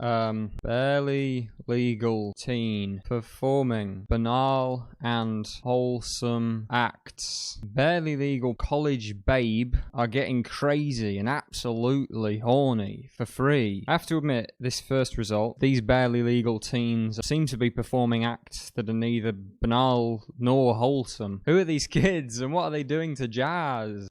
Barely legal teen performing banal and wholesome acts. Barely legal college babe are getting crazy and absolutely horny for free. I have to admit, this first result, these barely legal teens seem to be performing acts that are neither banal nor wholesome. Who are these kids and what are they doing to jazz?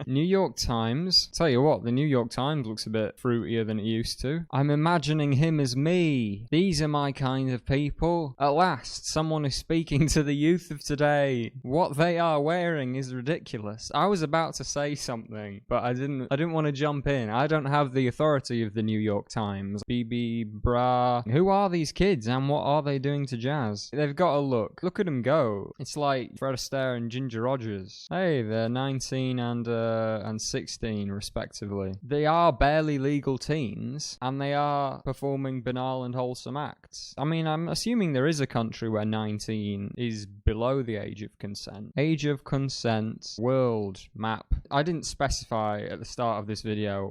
New York Times. Tell you what, the New York Times looks a bit fruitier than it used to. I'm imagining him as me. These are my kind of people. At last, someone is speaking to the youth of today. What they are wearing is ridiculous. I was about to say something, but I didn't want to jump in. I don't have the authority of the New York Times. BB Bra. Who are these kids and what are they doing to jazz? They've got a look. Look at them go. It's like Fred Astaire and Ginger Rogers. Hey, they're 19 and 16 respectively. They are barely legal teens and they are performing banal and wholesome acts. I mean, I'm assuming there is a country where 19 is below the age of consent. Age of consent, world map. I didn't specify at the start of this video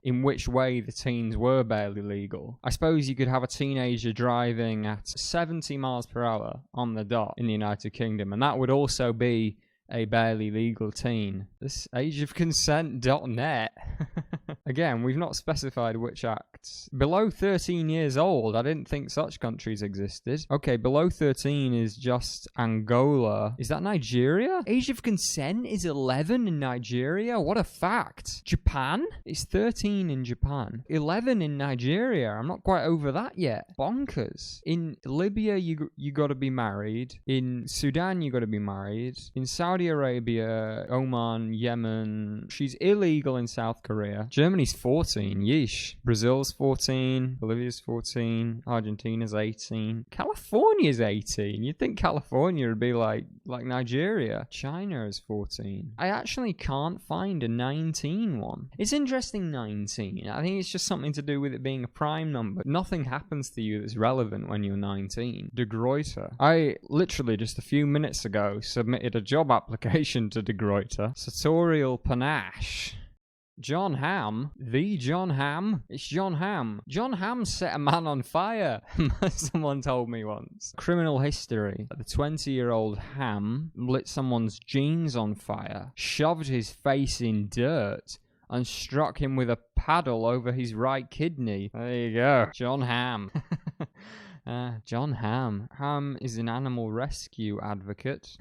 in which way the teens were barely legal. I suppose you could have a teenager driving at 70 miles per hour on the dot in the United Kingdom, and that would also be a barely legal teen. This ageofconsent.net. Again, we've not specified which acts. Below 13 years old, I didn't think such countries existed. Okay, below 13 is just Angola. Is that Nigeria? Age of consent is 11 in Nigeria? What a fact. Japan? It's 13 in Japan. 11 in Nigeria. I'm not quite over that yet. Bonkers. In Libya, you gotta be married. In Sudan, you gotta be married. In Saudi Arabia, Oman, Yemen. She's illegal in South Korea. Germany's 14. Yeesh. Brazil's 14. Bolivia's 14. Argentina's 18. California's 18. You'd think California would be like Nigeria. China is 14. I actually can't find a 19 one. It's interesting 19. I think it's just something to do with it being a prime number. Nothing happens to you that's relevant when you're 19. De Gruyter. I literally just a few minutes ago submitted a job application to De Gruyter. Sartorial panache. John Hamm? The John Hamm? It's John Hamm. John Hamm set a man on fire, someone told me once. Criminal history. The 20-year-old Hamm lit someone's jeans on fire, shoved his face in dirt, and struck him with a paddle over his right kidney. There you go. John Hamm. John Hamm. Hamm is an animal rescue advocate.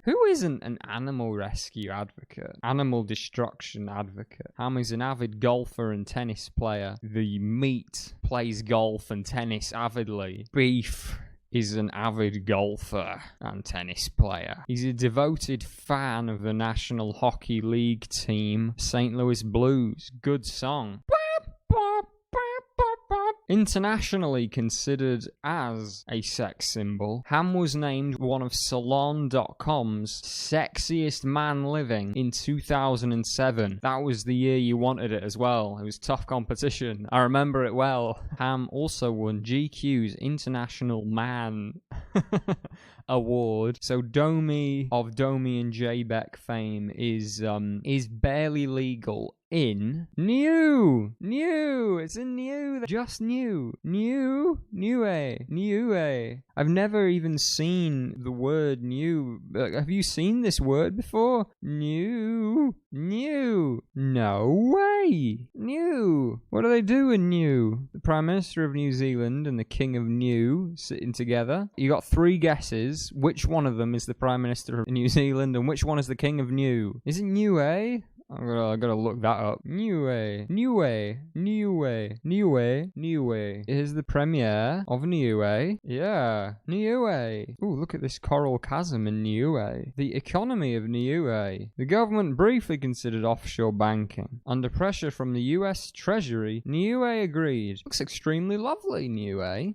Who isn't an animal rescue advocate? Animal destruction advocate. Hamm is an avid golfer and tennis player. The meat plays golf and tennis avidly. Beef is an avid golfer and tennis player. He's a devoted fan of the National Hockey League team, St. Louis Blues. Good song. Internationally considered as a sex symbol, Hamm was named one of Salon.com's sexiest man living in 2007. That was the year you wanted it as well. It was tough competition. I remember it well. Hamm also won GQ's International Man award. So Domi of Domi and J Beck fame is barely legal in it's in new. I've never even seen the word new. Have you seen this word before? New. No way. New. What do they do in new? The Prime Minister of New Zealand and the King of New sitting together. You got 3 guesses. Which one of them is the Prime Minister of New Zealand and which one is the King of New? Is it New, eh? I gotta look that up. New way. Is the Premier of Niue. Yeah, Niue. Ooh, look at this coral chasm in Niue. The economy of Niue. The government briefly considered offshore banking. Under pressure from the US Treasury, Niue agreed. Looks extremely lovely, Niue.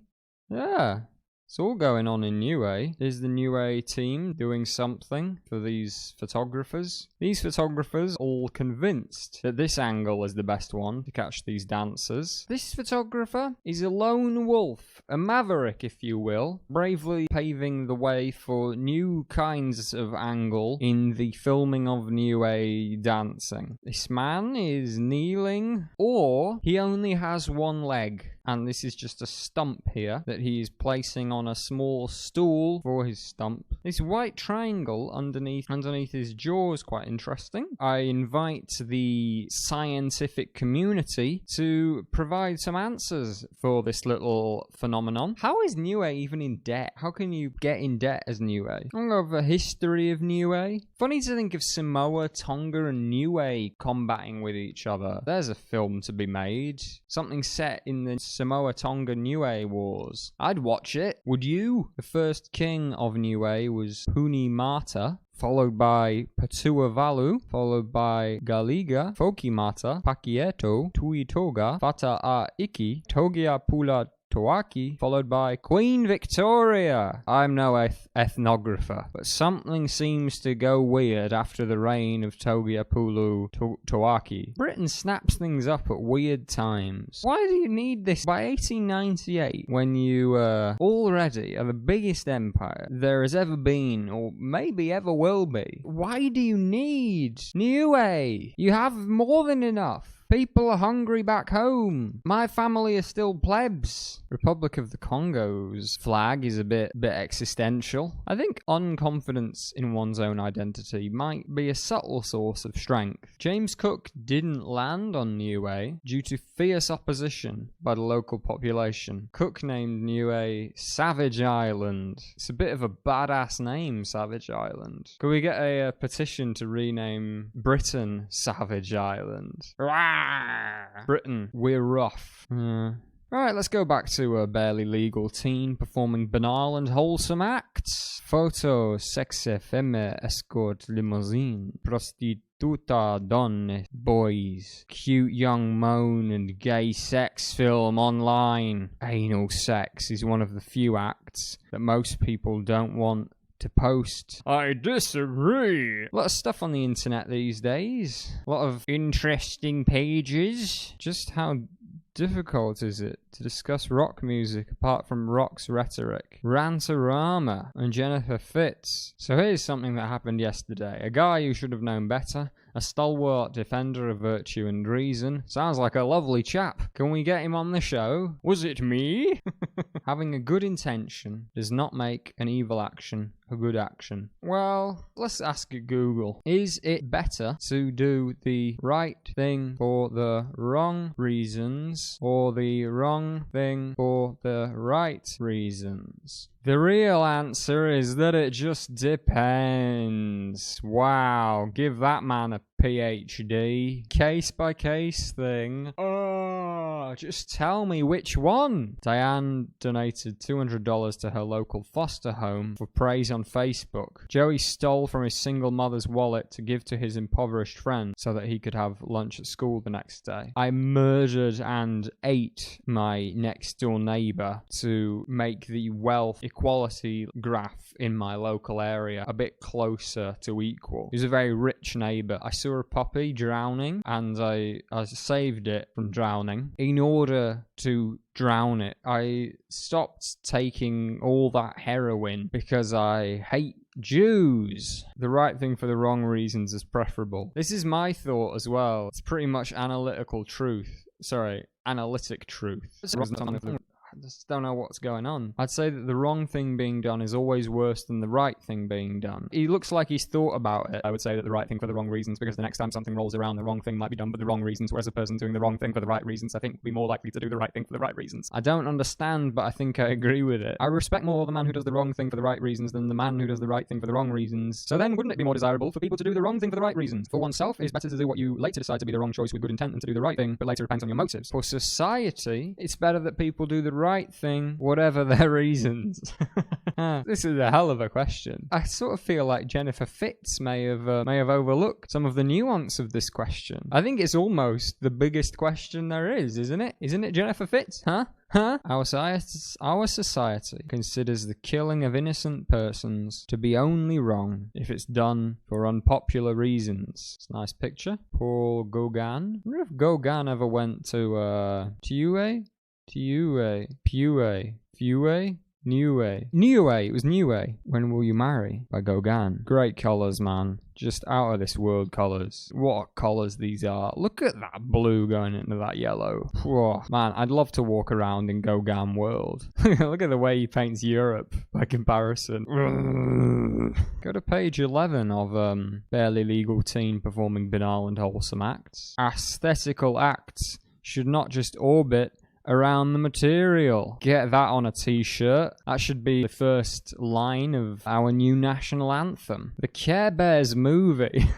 Yeah. It's all going on in Niue. Is the Niue team doing something for these photographers? These photographers all convinced that this angle is the best one to catch these dancers. This photographer is a lone wolf, a maverick if you will, bravely paving the way for new kinds of angle in the filming of Niue dancing. This man is kneeling, or he only has one leg. And this is just a stump here that he is placing on a small stool for his stump. This white triangle underneath his jaw is quite interesting. I invite the scientific community to provide some answers for this little phenomenon. How is Niue even in debt? How can you get in debt as Niue? I don't know the history of Niue. Funny to think of Samoa, Tonga, and Niue combating with each other. There's a film to be made. Something set in the Samoa, Tonga, Niue wars. I'd watch it. Would you? The first king of Niue was Huni Mata, followed by Patua Valu, followed by Galiga, Fokimata, Pakieto, Tuitoga, Fata A Iki, Togia Pula Toaki, followed by Queen Victoria. I'm no ethnographer, but something seems to go weird after the reign of Togiapulu Toaki. Britain snaps things up at weird times. Why do you need this? By 1898, when you already are the biggest empire there has ever been, or maybe ever will be, why do you need Niue? You have more than enough. People are hungry back home. My family are still plebs. Republic of the Congo's flag is a bit existential. I think unconfidence in one's own identity might be a subtle source of strength. James Cook didn't land on Niue due to fierce opposition by the local population. Cook named Niue Savage Island. It's a bit of a badass name, Savage Island. Could we get a petition to rename Britain Savage Island? Britain, we're rough. Alright, let's go back to a barely legal teen performing banal and wholesome acts. Photo, sexe, femme, escort, limousine, prostituta, donne, boys, cute young moan and gay sex film online. Anal sex is one of the few acts that most people don't want to post. I disagree. A lot of stuff on the internet these days. A lot of interesting pages. Just how difficult is it to discuss rock music apart from rock's rhetoric? Rantarama and Jennifer Fitz. So here's something that happened yesterday. A guy who should have known better, a stalwart defender of virtue and reason. Sounds like a lovely chap. Can we get him on the show? Was it me? Having a good intention does not make an evil action a good action. Well, let's ask Google. Is it better to do the right thing for the wrong reasons, or the wrong thing for the right reasons? The real answer is that it just depends. Wow, give that man a PhD. Case by case thing. Oh, just tell me which one. Diane donated $200 to her local foster home for praise on Facebook. Joey stole from his single mother's wallet to give to his impoverished friend so that he could have lunch at school the next day. I murdered and ate my next door neighbor to make the wealth equality graph in my local area a bit closer to equal. He was a very rich neighbor. I saw a puppy drowning and I saved it from drowning. In order to drown it, I stopped taking all that heroin because I hate Jews. The right thing for the wrong reasons is preferable. This is my thought as well. It's pretty much analytic truth. I just don't know what's going on. I'd say that the wrong thing being done is always worse than the right thing being done. He looks like he's thought about it. I would say that the right thing for the wrong reasons, because the next time something rolls around, the wrong thing might be done for the wrong reasons, whereas a person doing the wrong thing for the right reasons, I think, would be more likely to do the right thing for the right reasons. I don't understand, but I think I agree with it. I respect more the man who does the wrong thing for the right reasons than the man who does the right thing for the wrong reasons. So then, wouldn't it be more desirable for people to do the wrong thing for the right reasons? For oneself, it's better to do what you later decide to be the wrong choice with good intent than to do the right thing, but later repent on your motives. For society, it's better that people do the right thing, whatever their reasons. This is a hell of a question. I sort of feel like Jennifer Fitz may have overlooked some of the nuance of this question. I think it's almost the biggest question there is, isn't it? Isn't it, Jennifer Fitz? Huh? Huh? Our society considers the killing of innocent persons to be only wrong if it's done for unpopular reasons. It's a nice picture. Paul Gauguin. I wonder if Gauguin ever went to Niue? It was Niue. When Will You Marry by Gauguin. Great colours, man. Just out of this world colours. What colours these are. Look at that blue going into that yellow. Whoa. Man, I'd love to walk around in Gauguin world. Look at the way he paints Europe by comparison. Go to page 11 of Barely Legal Teen Performing Banal and Wholesome Acts. Aesthetical acts should not just orbit around the material. Get that on a t-shirt. That should be the first line of our new national anthem. The Care Bears movie.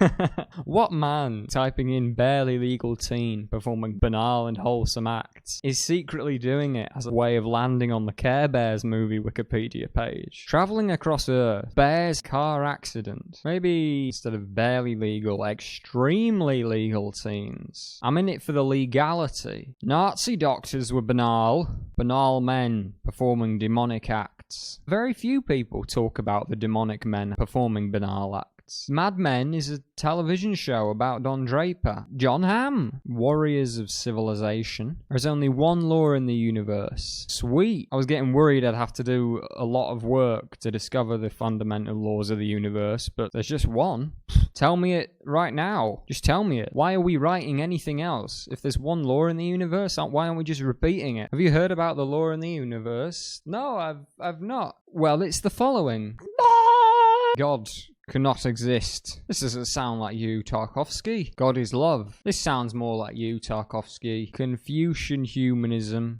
What man typing in Barely Legal Teen Performing Banal and Wholesome Acts is secretly doing it as a way of landing on the Care Bears movie Wikipedia page? Traveling across Earth. Bears car accident. Maybe instead of barely legal, extremely legal teens. I'm in it for the legality. Nazi doctors were banal men performing demonic acts. Very few people talk about the demonic men performing banal acts. Mad Men is a television show about Don Draper. John Hamm. Warriors of Civilization. There's only one law in the universe. Sweet. I was getting worried I'd have to do a lot of work to discover the fundamental laws of the universe, but there's just one. Tell me it right now. Just tell me it. Why are we writing anything else? If there's one law in the universe, why aren't we just repeating it? Have you heard about the law in the universe? No, I've not. Well, it's the following. God cannot exist. This doesn't sound like you, Tarkovsky. God is love. This sounds more like you, Tarkovsky. Confucian humanism.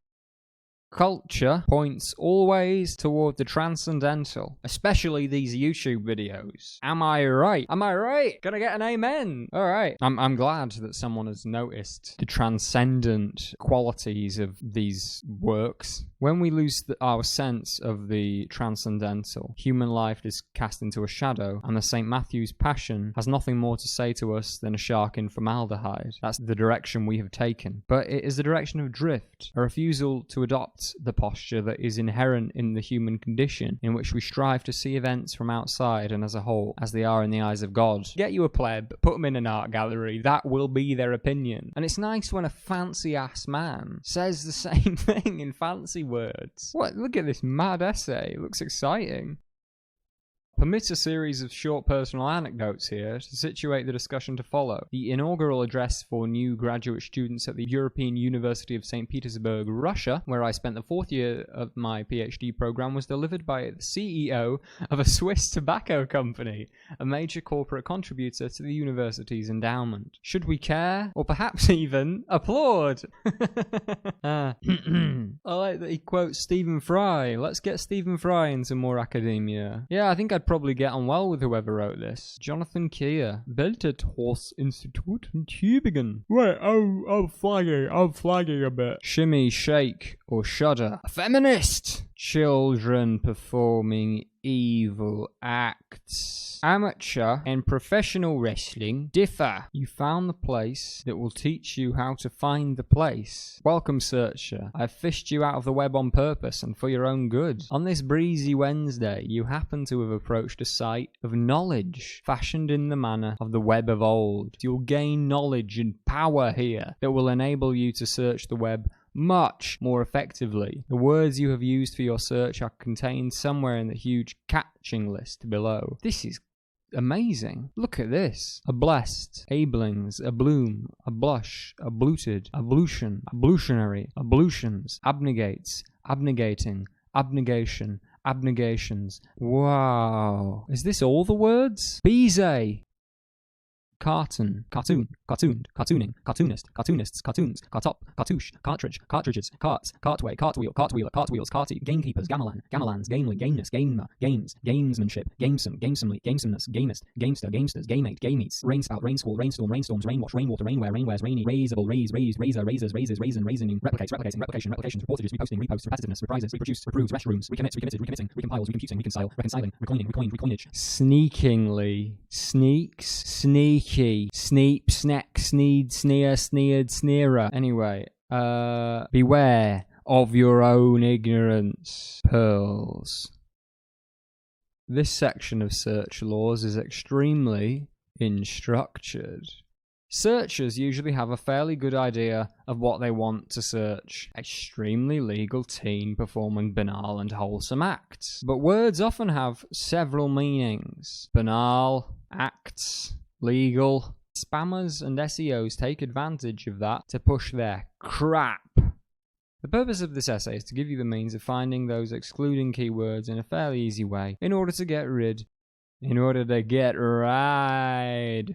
Culture points always toward the transcendental, especially these YouTube videos. Am I right? Am I right? Gonna get an amen. All right. I'm glad that someone has noticed the transcendent qualities of these works. When we lose our sense of the transcendental, human life is cast into a shadow, and the St. Matthew's Passion has nothing more to say to us than a shark in formaldehyde. That's the direction we have taken. But it is the direction of drift, a refusal to adopt the posture that is inherent in the human condition, in which we strive to see events from outside and as a whole, as they are in the eyes of God. Get you a pleb, put them in an art gallery, that will be their opinion. And it's nice when a fancy-ass man says the same thing in fancy words. What? Look at this mad essay. It looks exciting. Permit a series of short personal anecdotes here to situate the discussion to follow. The inaugural address for new graduate students at the European University of St. Petersburg, Russia, where I spent the fourth year of my PhD program, was delivered by the CEO of a Swiss tobacco company, a major corporate contributor to the university's endowment. Should we care? Or perhaps even applaud? I like that he quotes Stephen Fry. Let's get Stephen Fry into more academia. Yeah, I think I'd probably get on well with whoever wrote this. Jonathan Keir. Welthorst Institute in Tübingen. Wait, I'm flagging a bit. Shimmy, shake, or shudder. A feminist! Children performing evil acts. Amateur and professional wrestling differ. You found the place that will teach you how to find the place. Welcome, searcher. I've fished you out of the web on purpose and for your own good. On this breezy Wednesday, you happen to have approached a site of knowledge, fashioned in the manner of the web of old. You'll gain knowledge and power here that will enable you to search the web much more effectively. The words you have used for your search are contained somewhere in the huge catching list below. This is amazing. Look at this. A blessed, ablings, a bloom, a blush, a bluted, ablution, ablutionary, ablutions, abnegates, abnegating, abnegation, abnegations. Wow. Is this all the words? Bizet. Cartoon, cartoon, cartooned, cartooning, cartoonist, cartoonists, cartoons, cartop, cartouche, cartridge, cartridges, carts, cartway, cartwheel, cartwheeler, cartwheels, carty, gamekeepers, gamelan, gamelans, gamely, gameness, gamer, games, gamesmanship, gamesome, gamesomely, gamesomness, gamist, gamester, gamesters, gamate, gametes, rainspout, rainsfall, rainstorm, rainstorms, rainwash, rainwater, rainwear, rainwares, rainy, raisable, raise, razor, razors, raises, raisin, raisining, replicates, replicating, replication, replications, reportages, reposting, reposts, repetitiveness, reprises, reproduce, reproves, restrooms, recommits, recommitted, recommitting, recompiles, recomputing, reconcile, reconciling, recoining, recoined, recoinage. Sneakingly, sneaks, sneaky, sneep, snack, sneed, sneer, sneered, sneerer. Anyway, beware of your own ignorance. Pearls. This section of search laws is extremely unstructured. Searchers usually have a fairly good idea of what they want to search. Extremely legal teen performing banal and wholesome acts. But words often have several meanings. Banal, acts, legal. Spammers and SEOs take advantage of that to push their crap. The purpose of this essay is to give you the means of finding those excluding keywords in a fairly easy way in order to get right.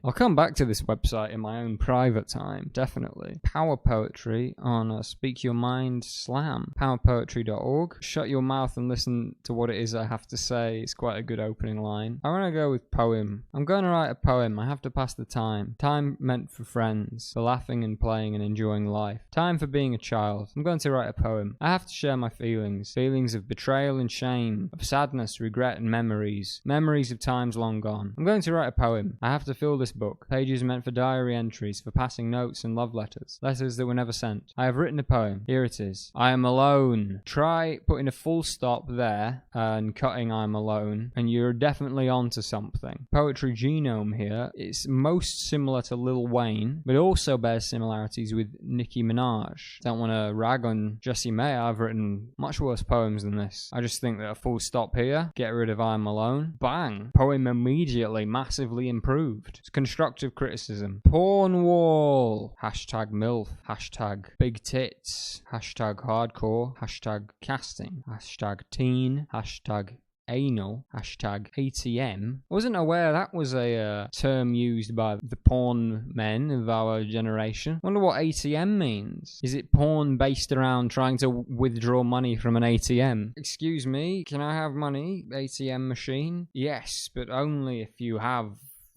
I'll come back to this website in my own private time, definitely. Power Poetry on Speak Your Mind Slam. Powerpoetry.org. Shut your mouth and listen to what it is I have to say. It's quite a good opening line. I want to go with poem. I'm going to write a poem. I have to pass the time. Time meant for friends, for laughing and playing and enjoying life. Time for being a child. I'm going to write a poem. I have to share my feelings. Feelings of betrayal and shame, of sadness, regret and memories. Memories of times long gone. I'm going to write a poem. I have to fill this book. Pages meant for diary entries, for passing notes and love letters. Letters that were never sent. I have written a poem. Here it is. I am alone. Try putting a full stop there and cutting I'm alone, and you're definitely onto something. Poetry Genome here. It's most similar to Lil Wayne, but it also bears similarities with Nicki Minaj. Don't want to rag on Jessie May. I've written much worse poems than this. I just think that a full stop here, get rid of I'm alone, bang. Poem immediately massively improved. It's constructive criticism. Porn wall. Hashtag MILF. Hashtag big tits. Hashtag hardcore. Hashtag casting. Hashtag teen. Hashtag anal. Hashtag ATM. I wasn't aware that was a term used by the porn men of our generation. Wonder what ATM means. Is it porn based around trying to withdraw money from an ATM? Excuse me, can I have money? ATM machine? Yes, but only if you have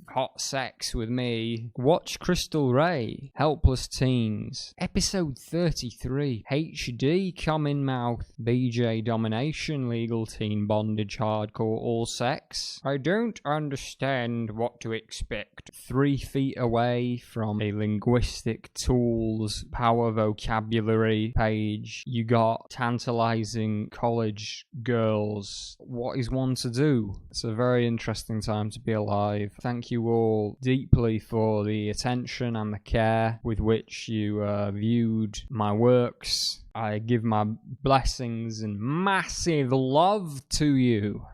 hot sex with me. Watch Crystal Ray. Helpless Teens. Episode 33. HD. Common Mouth. BJ Domination. Legal Teen Bondage. Hardcore. All Sex. I don't understand what to expect. 3 feet away from a linguistic tools power vocabulary page, you got tantalizing college girls. What is one to do? It's a very interesting time to be alive. Thank you all deeply for the attention and the care with which you viewed my works. I give my blessings and massive love to you.